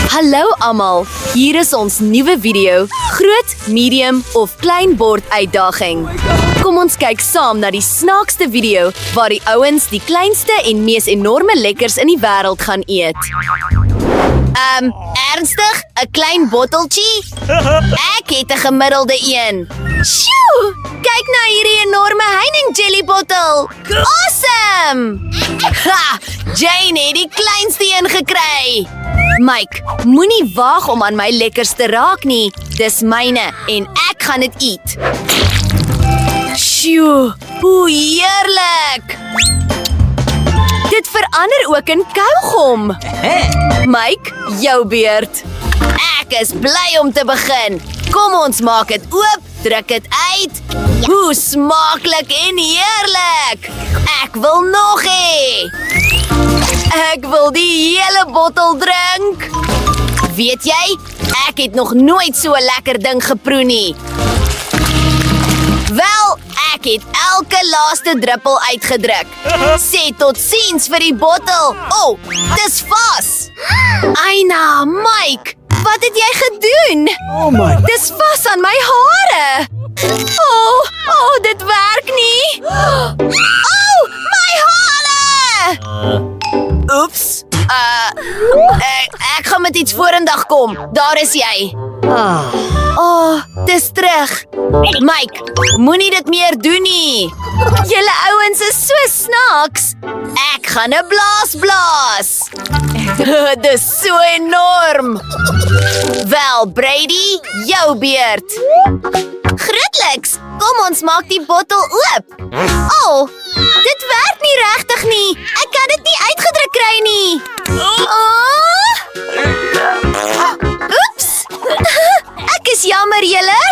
Hallo almal, hier is ons nuwe video, groot, medium of klein bord uitdaging. Kom ons kyk saam na die snaakste video waar die ouens die kleinste en mees enorme lekkers in die wêreld gaan eet. Ernstig? 'n klein botteltjie? Ek het 'n gemiddelde een. Sjoe! Kyk na hierdie enorme Heining jelly bottel. Awesome! Ha! Jane het die kleinste een gekry. Mike, moenie waag om aan my lekkers te raak nie. Dis myne en ek gaan dit eet. Sjoe, hoe heerlik! Dit verander ook in kaugom. Mike, jou beurt. Ek is bly om te begin. Kom ons maak dit oop, druk dit uit. Hoe smaaklik en heerlik! Ek wil nog hê. Ek wil die hele bottel drink. Weet jy, ek het nog nooit so 'n lekker ding geproe nie. Wel, ek het elke laaste druppel uitgedruk. Sê totsiens vir die bottel. Dis vas. Aina, Mike, wat het jy gedoen? Oh my. Dis vas aan my hare. Dit werk nie. My hare! Oeps. Ek gaan met iets vorendag kom. Daar is jy. Dis terug. Mike, moenie dit meer doen nie. Julle ouens is so snaaks. Ek gaan 'n blaas. Dis so enorm. Wel, Brady, jou beurt. Grootliks, kom ons maak die bottel oop. Dit werk nie regtig nie. Ek kan dit nie uitgedruk kry nie. Oeps. Ek is jammer, julle.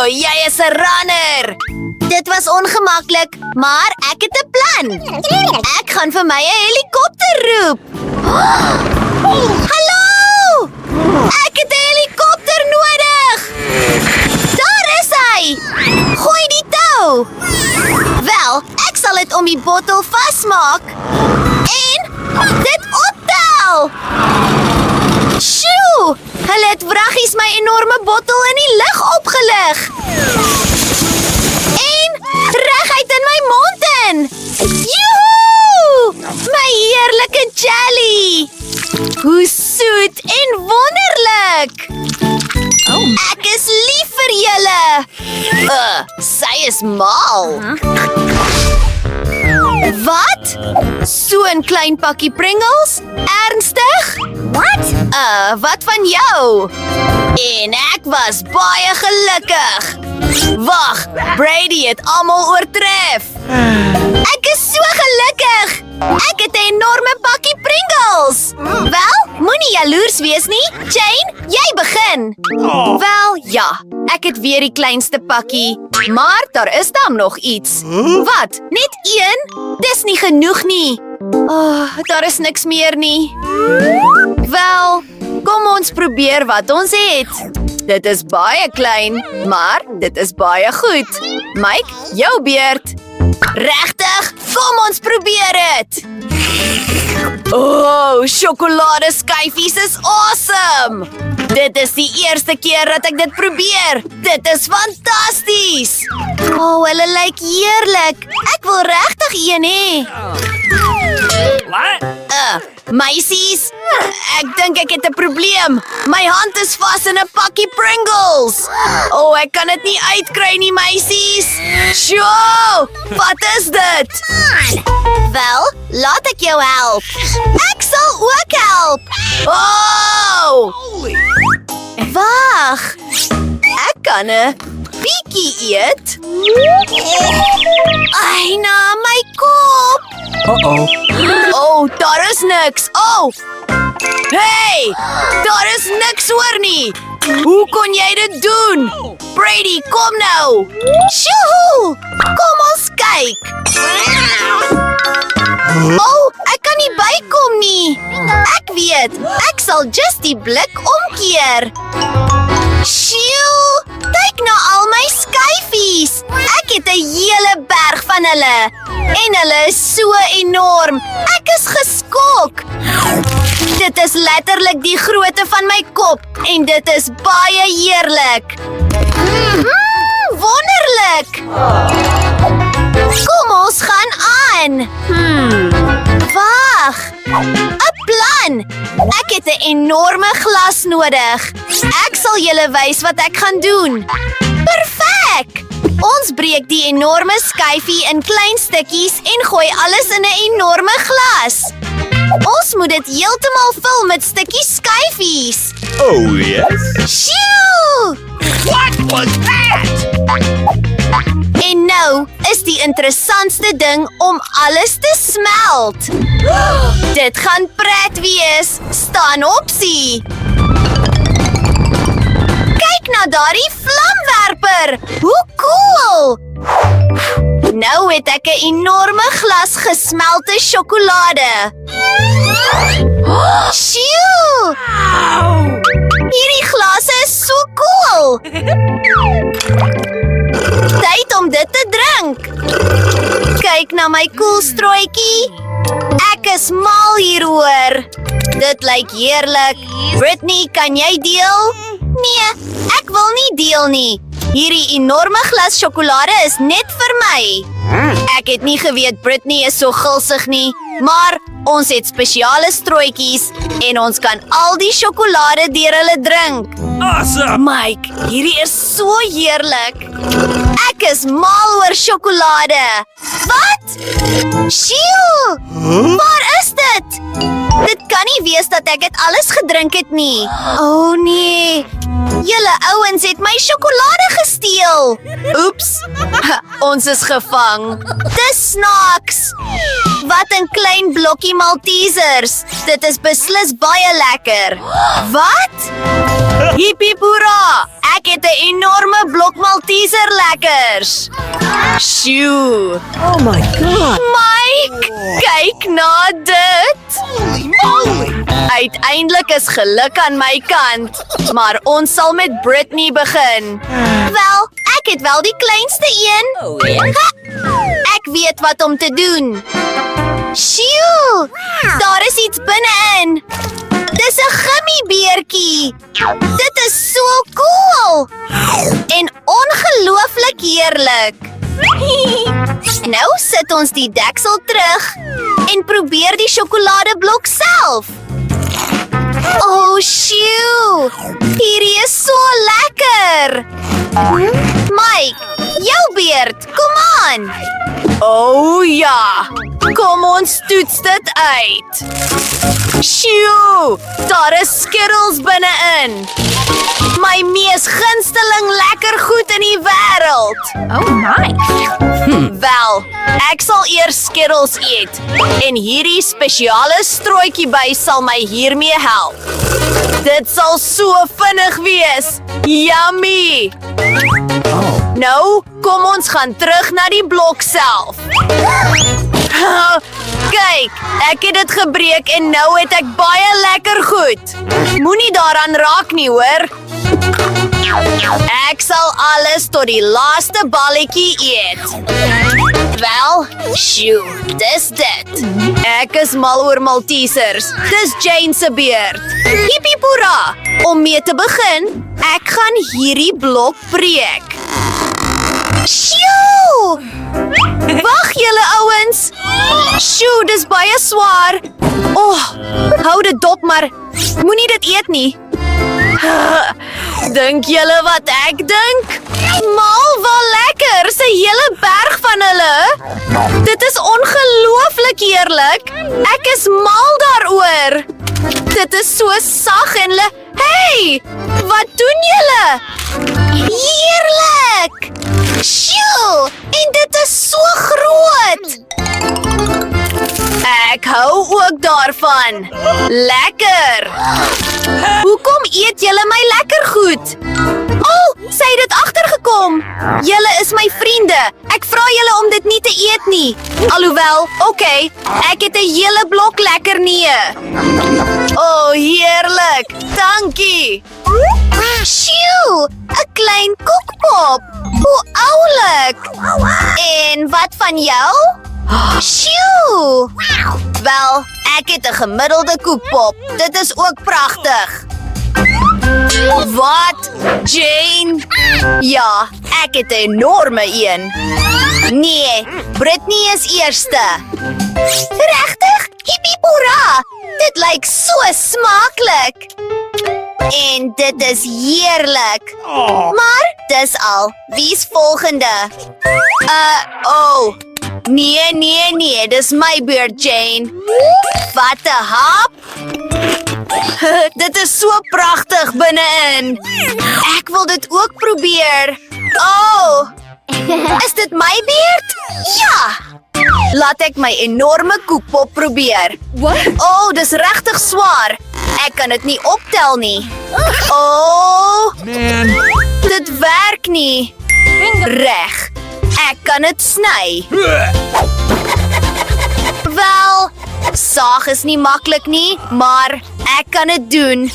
Jy is 'n runner. Dit was ongemaklik, maar ek het 'n plan. Ek gaan vir my 'n helikopter roep. Hallo! Ek het 'n helikopter nodig. Daar is hy. Gooi die touw. Wel, ek sal dit om die bottel vasmaak en dit optel. Sjoe! Hulle het wraggies my enorme bottel in die lug opgelig. En reguit in my mond in. Joehoe! My heerlike jelly. Hoe soet en wonderlik. Ek is lief vir julle. Sy is mal. Wat? So 'n klein pakkie Pringles? Ernstig? Wat van jou? En ek was baie gelukkig. Wag, Brady het almal oortref. Ek is so gelukkig. Ek het 'n enorme pakkie Pringles. Wel, moenie jaloers wees nie. Jane, jy begin. Wel, ja, ek het weer die kleinste pakkie. Maar daar is dan nog iets. Wat? Net een? Dis nie genoeg nie. Daar is niks meer nie. Wel, kom ons probeer wat ons het. Dit is baie klein, maar dit is baie goed. Mike, jou beurt. Regtig? Kom ons probeer dit. Sjokoladeskyfies is awesome. Dit is die eerste keer dat ek dit probeer. Dit is fantasties. Hulle lyk heerlik. Ek wil regtig een hê. Wat? Meisies, ek dink ek het 'n probleem. My hand is vas in 'n pakkie Pringles. Ek kan dit nie uitkry nie, meisies. Sjoe, wat is dit? Wel, laat ek jou help. Ek sal ook help. Wag. Ek kan 'n bietjie eet. Aina, my kop. Daar is niks. Hey, daar is niks hoor nie. Hoe kon jy dit doen? Brady, kom nou. Sjoe, kom ons kyk. Ek kan nie bykom nie. Ek weet, ek sal just die blik omkeer. Sjoe, Kyk na al my skyfies. Ek het 'n hele berg van hulle. En hulle is so enorm. Ek is geskok. Dit is letterlik die grootte van my kop en dit is baie heerlik. Wonderlik. Kom ons gaan aan. Wag. 'n Plan. Ek het 'n enorme glas nodig. Ek sal julle wys wat ek gaan doen. Perfek. Ons breek die enorme skyfie in klein stukkies en gooi alles in 'n enorme glas. Ons moet dit heeltemal vul met stukkies skyfies. Oh, yes? Shoo! What was that? En nou is die interessantste ding om alles te smelt. Dit gaan pret wees. Staan opsie. Kyk na daardie vlamwerper. Hoe cool! Nou het ek 'n enorme glas gesmelte sjokolade. Shoo! Hierdie glase is so cool. Tyd om dit te drink. Kyk na my koelstrooitjie. Ek is mal hieroor. Dit lyk heerlik. Brittany, kan jy deel? Nee, ek wil nie deel nie. Hierdie enorme glas sjokolade is net vir my. Ek het nie geweet Brittany is so gulsig nie, maar ons het spesiale strooitjies en ons kan al die sjokolade deur hulle drink. Awesome! Mike, hierdie is so heerlik. Ek is mal oor sjokolade. Wat? Shoo! Waar is dit? Dit kan nie wees dat ek dit alles gedrink het nie. O nee. Julle ouens het my sjokolade gesteel. Oeps. Ons is gevang. Dis snaaks. Wat 'n klein blokkie Maltesers. Dit is beslis baie lekker. Wat? Hippie hoera! Ek het 'n enorme blok Malteser lekkers. Shoo. Oh my god! Mike, kyk na dit. Holy moly! Uiteindelik is geluk aan my kant, maar ons sal met Brittany begin. Wel, ek het wel die kleinste een. Oh, yeah? Ha! Ek weet wat om te doen. Shoo! Daar is iets binne-in. Dis 'n gummibeertjie. Dit is so cool. En ongelooflik heerlik. Nou sit ons die deksel terug en probeer die sjokoladeblok self. Oh, shoo! Hierdie is so lekker. Mike, jou beurt. Kom aan. Oh ja. Kom ons toets dit uit. Shoo! Daar is Skittles binne-in. My mees gunsteling lekker goed in die wêreld. Oh my! Wel, ek sal eers Skittles eet en hierdie spesiale strooitjie by sal my hiermee help. Dit sal so vinnig wees. Yummy! Nou, kom ons gaan terug na die blok self. Kyk, ek het dit gebreek en nou het ek baie lekker goed. Moenie daaraan raak nie, hoor. Ek sal alles tot die laaste balletjie eet. Wel, shoo, dis dit. Ek is mal oor Maltesers. Dis Jane se beurt. Hippie hoera! Om mee te begin, ek gaan hierdie blok breek. Shoo! Wag julle ouens. Shoo, dis baie swaar. Hou dit dop, maar moenie dit eet nie. Dink julle wat ek dink? Mal wel lekker, 'n hele berg van hulle. Dit is ongelooflik heerlik. Ek is mal daaroor. Dit is so sag en Hey, wat doen julle? Heerlik! Shoo, en dit is so groot. Ek hou ook daarvan. Lekker. Hoekom eet julle my lekker goed? Sy het dit agtergekom. Julle is my vriende. Ek vra julle om dit nie te eet nie. Alhoewel, okay, ek het 'n hele blok lekkernye. Heerlik. smaklik! Dankie! Sjoe! 'n klein koekpop! Hoe oulik! En wat van jou? Sjoe! Wel, ek het 'n gemiddelde koekpop. Dit is ook pragtig. Wat? Jane? Ja, ek het 'n enorme een. Nee, Britney is eerste. Regtig? Hippie hoera! Dit lyk so smaklik. En dit is heerlik. Maar dis al. Wie's volgende? Oh. Nee, dis my beurt, Jane. Wat 'n hap? Dit is so pragtig binne-in. Ek wil dit ook probeer. Oh. Is dit my beurt? Ja. Laat ek my enorme koekpop probeer. What? Oh, dis regtig swaar. Ek kan dit nie optel nie. Oh, Man. dit werk nie. Reg. Ek kan dit sny. Wel, saag is nie maklik nie, maar ek kan dit doen.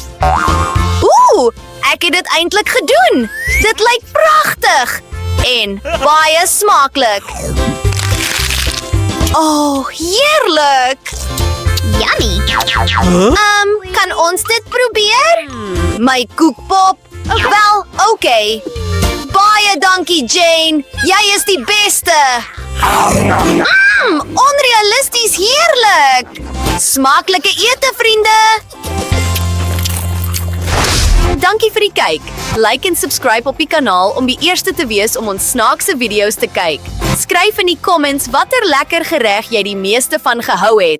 Ek het dit eintlik gedoen. Dit lyk pragtig en baie smaklik. Oh, heerlik. Yummy. Kan ons dit probeer? My koekpop? Wel, okay. Baie dankie, Jane. Jy is die beste. Onrealisties heerlik. Smaklike ete, vriende. Dankie vir die kyk. Like en subscribe op die kanaal om die eerste te wees om ons snaakse video's te kyk. Skryf in die comments watter lekker gereg jy die meeste van gehou het.